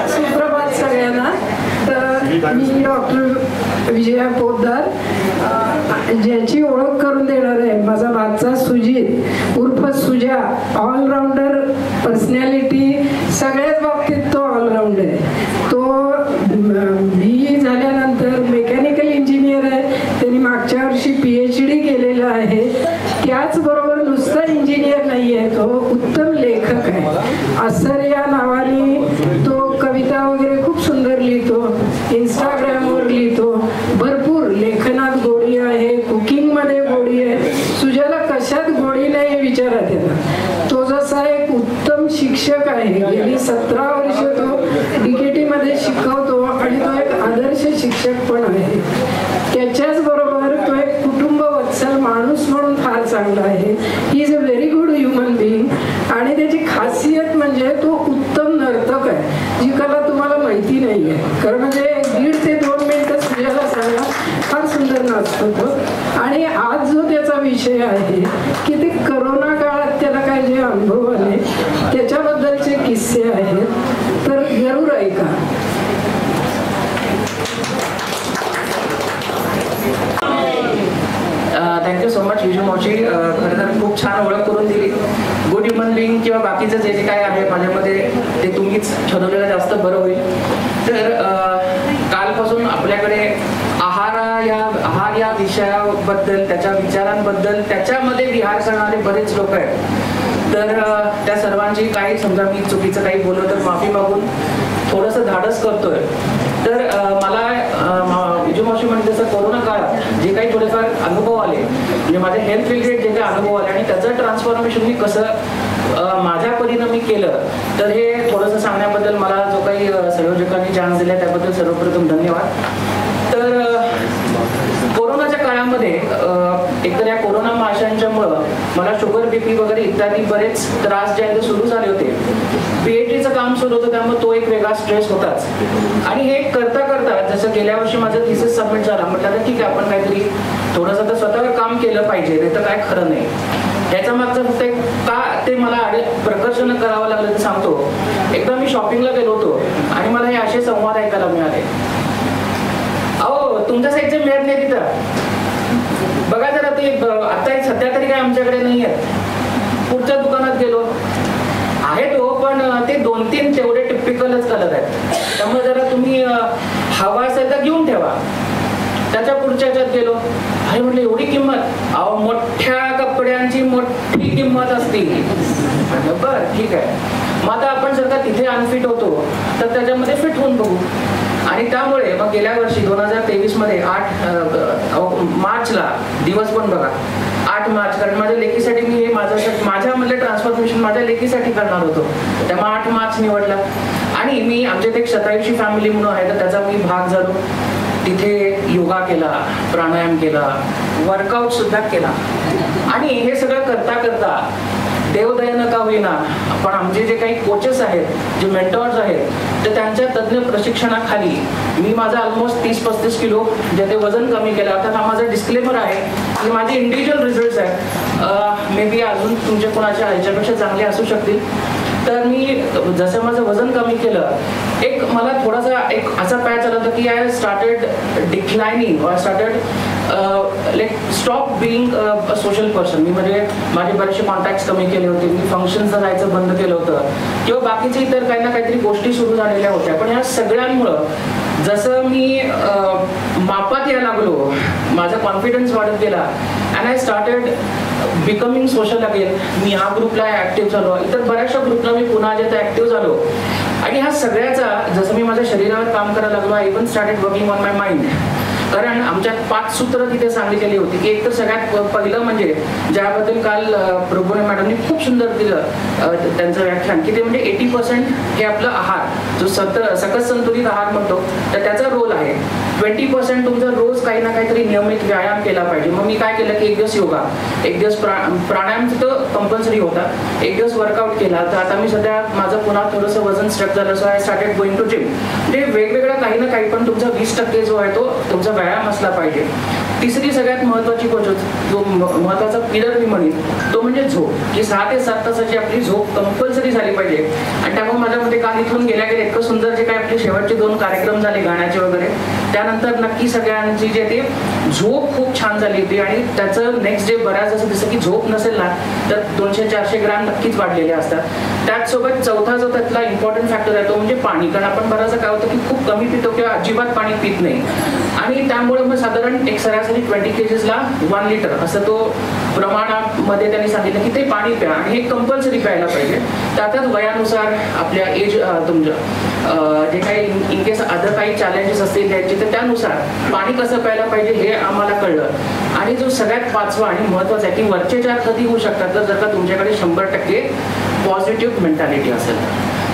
सुप्रभात सगळ्यांना. तर मी डॉक्टर विजया पोद्दार, ज्याची ओळख करून देणार आहे माझा भाचा सुजित उर्फ सुजा. ऑलराऊंडर पर्सनॅलिटी, सगळ्याच बाबतीत तो ऑलराऊंडर आहे. तो BE झाल्यानंतर मेकॅनिकल इंजिनियर आहे. त्यांनी मागच्या वर्षी PhD केलेलं आहे. त्याचबरोबर नुसता इंजिनियर नाही आहे, तो उत्तम लेखक आहे. असर या नावाने तो कविता वगैरे खूप सुंदर लिहितो, इंस्टाग्रामवर लिहितो. भरपूर लेखनात गोडी आहे, कुकिंगमध्ये गोडी आहे. सुजाला कशात गोडी नाही हे विचारा त्यांना. तो जसा एक उत्तम शिक्षक आहे, गेली 17 वर्ष तो DKT मध्ये शिकवतो आणि तो एक आदर्श शिक्षक पण आहे. त्याच्याच बरोबर तो एक कुटुंब वत्सल माणूस म्हणून फार चांगला आहे. He is a very good human being. आणि त्याची खासियत म्हणजे तो उत्तम नर्तक आहे, जी कला तुम्हाला माहिती नाही आहे. खरं म्हणजे 1.5 ते 2 मिनिटं सुजाला सांगा, फार सुंदर नाचतो तो. आणि आज जो त्याचा विषय आहे की ते करोना काळात त्याला काय जे अनुभव आले त्याच्याबद्दलचे किस्से आहेत, तर जरूर ऐका. थँक्यू सो मच विजू मावशी. खरं तर खूप छान ओळख करून दिली. गुड ह्युमन बिईंग किंवा बाकीचं जे जे काय आहे माझ्यामध्ये ते तुम्हीच ठरवलेलं जास्त बरं होईल. तर कालपासून आपल्याकडे आहार या विषयाबद्दल, त्याच्या विचारांबद्दल, त्याच्यामध्ये विहार करणारे बरेच लोक आहेत. तर त्या सर्वांची काही, समजा मी चुकीचं काही बोललो तर माफी मागून थोडंसं धाडस करतोय. तर मला विजू मावशी म्हणजे जसं कोरोना काळात जे काही थोडेफार अनुभव आले, म्हणजे माझे हेल्थ रिलेटेड जे काही अनुभव आले आणि त्याचं ट्रान्सफॉर्मेशन मी कसं माझ्या परीनं मी केलं, तर हे थोडंसं सांगण्याबद्दल मला जो काही संयोजकांनी चान्स दिला त्याबद्दल सर्वप्रथम धन्यवाद. तर कोरोनाच्या काळामध्ये एकतर या कोरोना माशांच्यामुळं मला शुगर, BP वगैरे इत्यादी बरेच त्रास जे आहेत ते सुरू झाले होते. PhDचं काम सुरू होतं, त्यामुळे तो एक वेगळा स्ट्रेस होताच. आणि हे करता करता जसं गेल्या वर्षी माझं थिसिस सबमिट झाला, म्हटलं तर ठीक आहे आपण काहीतरी थोडंसं तर स्वतःवर काम केलं पाहिजे, नाही तर काय खरं नाही. त्याच्या मागचं फक्त का ते मला प्रकर्षण करावं लागलं ते सांगतो. एकदा मी शॉपिंगला गेलो होतो आणि मला हे असे संवाद ऐकायला मिळाले. अहो तुमच्या साईडचे मिळत नाही तिथं, बघा जरा ते आता सध्या तरी काय आमच्याकडे नाही आहेत. पुढच्या दुकानात गेलो, आहेत हो पण ते 2-3 तेवढे टिपिकलच कलर आहेत, त्यामुळे जरा तुम्ही हवा असेल तर घेऊन ठेवा. त्याच्या पुढच्या ह्याच्यात गेलो, अरे म्हटलं एवढी किंमत? अहो मोठ्या कपड्यांची मोठी किंमत असती. बरं ठीक आहे, मग आता आपण जर का तिथे अनफिट होतो तर त्याच्यामध्ये फिट होऊन बघू. आणि त्यामुळे मग गेल्या वर्षी 2023 मध्ये 8 मार्चला दिवस पण बघा 8 मार्च, कारण माझ्या लेकीसाठी मी हे माझ्यामधलं ट्रान्सफॉर्मेशन माझ्या लेकीसाठी करणार होतो, त्यामुळे 8 मार्च निवडला. आणि मी आमच्यात एक शतायुषी फॅमिली म्हणून आहे तर त्याचा मी भाग झालो. तिथे योगा केला, प्राणायाम केला, वर्कआउट सुद्धा केला. आणि हे सगळं करता करता देवदयेनं का होईना पण आमचे जे काही कोचेस आहेत, जे मेंटॉर्स आहेत, तर त्यांच्या तज्ज्ञ प्रशिक्षणाखाली मी माझा ऑलमोस्ट 30-35 किलो जे ते वजन कमी केलं. अर्थात हा माझा डिस्क्लेमर आहे की माझे इंडिव्हिज्युअल रिझल्ट्स आहेत, मे बी अजून तुमच्या कोणाच्या ह्याच्यापेक्षा चांगले असू शकतील. तर मी जसं माझं वजन कमी केलं, एक मला थोडासा एक असा पॅच आला होता की आय स्टार्टेड डिक्लायनिंग और started like stop being a social person. मी म्हणजे माझे बरेचसे कॉन्टॅक्ट्स कमी केले होते, मी फंक्शन्सला जायचं बंद केलं होतं किंवा बाकीचे इतर काही ना काहीतरी गोष्टी सुरू झालेल्या होत्या. पण ह्या सगळ्यांमुळं जसं मी मापात यायला लागलो, माझा कॉन्फिडन्स वाढत गेला and I started becoming social again. मी ह्या ग्रुपला ऍक्टिव्ह झालो, इतर बऱ्याचशा ग्रुपला मी पुन्हा जे ऍक्टिव्ह झालो. आणि ह्या सगळ्याचा जसं मी माझ्या शरीरावर काम करायला लागलो, I even started working on my mind. कारण आमच्यात 5 सूत्र तिथे सांगितलेली होती की एक तर सगळ्यात पहिलं म्हणजे ज्याबद्दल काल प्रभूने मॅडमनी खूप सुंदर दिलं त्यांचं व्याख्यान, की ते म्हणजे 80% हे आपलं आहार, जो सकस संतुलित आहार म्हणतो, तर त्याचा रोल आहे. 20% तुमचा रोज काही ना काहीतरी नियमित व्यायाम केला पाहिजे. मग मी काय केलं की एक दिवस योगा, एक दिवस प्राणायाम तर कंपल्सरी होता, एक दिवस वर्कआउट केला. तर आता मी सध्या माझं पुन्हा थोडंसं वजन स्ट्रक झालं, so I started going to gym. म्हणजे वेगवेगळं काही ना काही, पण तुमचा 20% जो आहे तो तुमचा व्यायाम असला पाहिजे. तिसरी सगळ्यात महत्त्वाची गोष्ट, जो महत्त्वाचा पिलर मी म्हणेन, तो म्हणजे झोप. की 6 ते 7 तासाची आपली झोप कंपल्सरी झाली पाहिजे. आणि त्यामुळे माझ्या मते काल इथून गेल्या इतकं सुंदर जे काय आपले शेवटचे 2 कार्यक्रम झाले गाण्याचे वगैरे, त्यानंतर नक्की सगळ्यांची जे ते झोप खूप छान झाली होती. आणि त्याचं नेक्स्ट डे बऱ्याच असं दिसतं की झोप नसेल ना तर 200-400 ग्रॅम नक्कीच वाढलेले असतात. त्याचसोबत चौथा जो त्यातला इम्पॉर्टंट फॅक्टर आहे तो म्हणजे पाणी. कारण आपण बराचसा काय होतं की खूप कमी पितो किंवा अजिबात पाणी पित नाही. आणि त्यामुळे मग साधारण एक सरासरी 20 kgsला 1 लिटर असं तो प्रमाणामध्ये त्यांनी सांगितलं की ते पाणी प्या. आणि हे कंपल्सरी प्यायला पाहिजे. त्यातच वयानुसार आपल्या एज तुमचं जे काही इन केस अदर काही चॅलेंजेस असतील त्याचे, तर त्यानुसार पाणी कसं प्यायला पाहिजे हे आम्हाला कळलं. आणि जो सगळ्यात 5वा आणि महत्त्वाचा आहे की वरचे 4 कधी होऊ शकतात तर जर का तुमच्याकडे 100% पॉझिटिव्ह मेंटॅलिटी असेल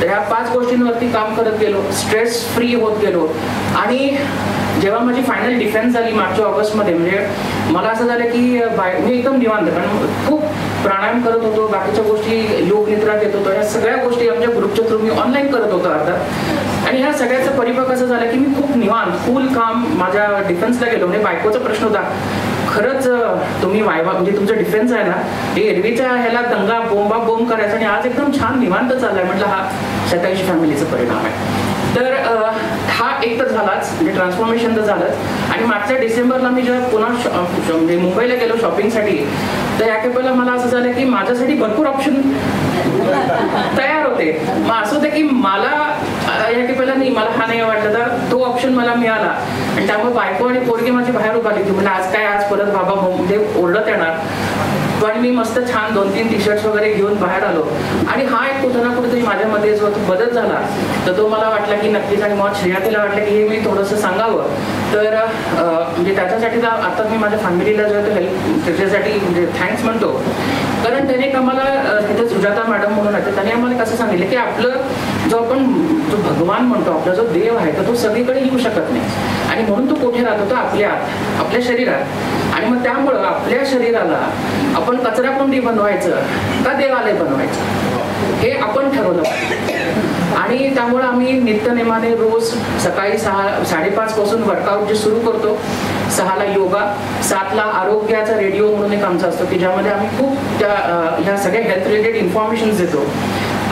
तर ह्या 5 गोष्टींवरती काम करत गेलो, स्ट्रेस फ्री होत गेलो. आणि जेव्हा माझी फायनल डिफेन्स झाली मागच्या ऑगस्टमध्ये, म्हणजे मला असं झालं की मी एकदम निवांत, कारण खूप प्राणायाम करत होतो, बाकीच्या गोष्टी योग निद्रा घेत होतो, या सगळ्या गोष्टी आमच्या ग्रुपच्या थ्रू मी ऑनलाईन करत होतो अर्थात. आणि ह्या सगळ्याचं परिपक्व असं झालं की मी खूप निवांत फुल काम माझ्या डिफेन्सला गेलो. म्हणजे बायकोचा प्रश्न होता, खरंच तुम्ही वायवा म्हणजे तुमचं डिफेन्स आहे ना, हे एरवीच्या ह्याला दंगा बोंब करायचा आणि आज एकदम छान निवांत चाललाय. म्हटलं हा शतायुषी फॅमिलीचा परिणाम आहे. तर हा एक तर झालाच, म्हणजे ट्रान्सफॉर्मेशन तर झालंच. आणि मागच्या डिसेंबरला मी जेव्हा पुन्हा म्हणजे मुंबईला गेलो शॉपिंगसाठी, तर या केपला मला असं झालं की माझ्यासाठी भरपूर ऑप्शन तयार होते. मग असं होतं की मला या केपला नाही, मला हा नाही वाटलं, तर तो ऑप्शन मला मिळाला. आणि त्यामुळे बायको आणि पोरगी माझी बाहेर उभारली की म्हणजे आज काय, आज परत बाबा म्हणजे ओरडत येणार. पण मी मस्त छान 2-3 टी-शर्ट्स वगैरे घेऊन बाहेर आलो. आणि हा एक कुठं ना कुठेतरी माझ्यामध्ये जो बदल झाला तर तो मला वाटला की नक्कीच. आणि मग श्रेयातीला वाटलं की हे मी थोडंसं सांगावं. तर म्हणजे त्याच्यासाठी आता मी माझ्या फॅमिलीला जो आहे हेल्प त्याच्यासाठी म्हणजे थँक्स म्हणतो. कारण त्याने आम्हाला तिथे सुजाता मॅडम म्हणून आहे, त्याने आम्हाला कसं सांगितलं की आपलं जो आपण जो भगवान म्हणतो, आपला जो देव आहे तर तो सगळीकडे येऊ शकत नाही. आणि म्हणून तो कुठे राहतो तर आपल्या आत, आपल्या शरीरात. आणि मग त्यामुळं आपल्या शरीराला आपण कचराकुंडी बनवायचं का देवालय बनवायचं हे आपण ठरवलं पाहिजे. आणि त्यामुळे आम्ही नित्यनेमाने रोज सकाळी 6-5 पासून वर्कआउट जे सुरू करतो, 6ला योगा, 7ला आरोग्याचा रेडिओ म्हणून एक आमचा असतो की ज्यामध्ये आम्ही खूप ह्या सगळ्या हेल्थ रिलेटेड इन्फॉर्मेशन देतो.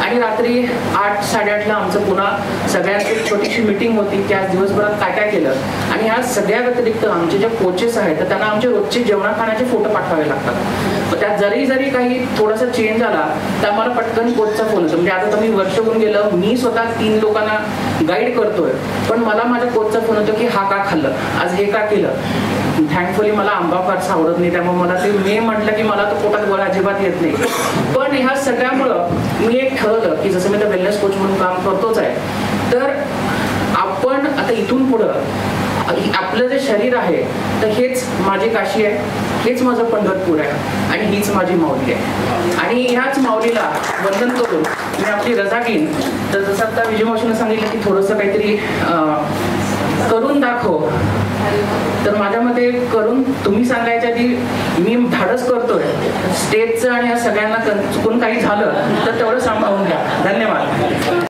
आणि रात्री 8-8:30ला आमचं पुन्हा सगळ्यांची एक छोटीशी मीटिंग होती की आज दिवसभरात काय काय केलं. आणि ह्या सगळ्या व्यतिरिक्त आमचे जे कोचेस आहेत तर त्यांना आमचे रोजचे जेवणा खाण्याचे फोटो पाठवावे लागतात. त्यात जरी काही थोडासा चेंज आला तर आम्हाला पटकन कोचचा फोन येतो. म्हणजे आता मी वर्ष होऊन गेलं, मी स्वतः 3 लोकांना गाईड करतोय, पण मला माझ्या कोचचा फोन येतो की हा का खाल्लं, आज हे का केलं. थँकफुली मला आंबा फारसा आवडत नाही, त्यामुळे मला ते मी म्हटलं की मला तो पोटात गोळा अजिबात येत नाही. पण ह्या सगळ्यामुळं मी एक ठरवलं की जसं मी तर वेलनेस कोच म्हणून काम करतोच आहे, तर आपण आता इथून पुढं आपलं जे शरीर आहे तर हेच माझी काशी आहे, हेच माझं पंढरपूर आहे आणि हीच माझी माऊली आहे. आणि ह्याच माऊलीला वंदन करून मी आपली रजा घेईन. तर जसं आता विजय मावशीने सांगितलं की थोडंसं काहीतरी करून दाखव, तर माझ्या मते करून तुम्ही सांगायच्या आधी मी धाडस करतोय स्टेजचं. आणि या सगळ्यांना चुकून काही झालं तर तेवढं सांभाळून घ्या. धन्यवाद.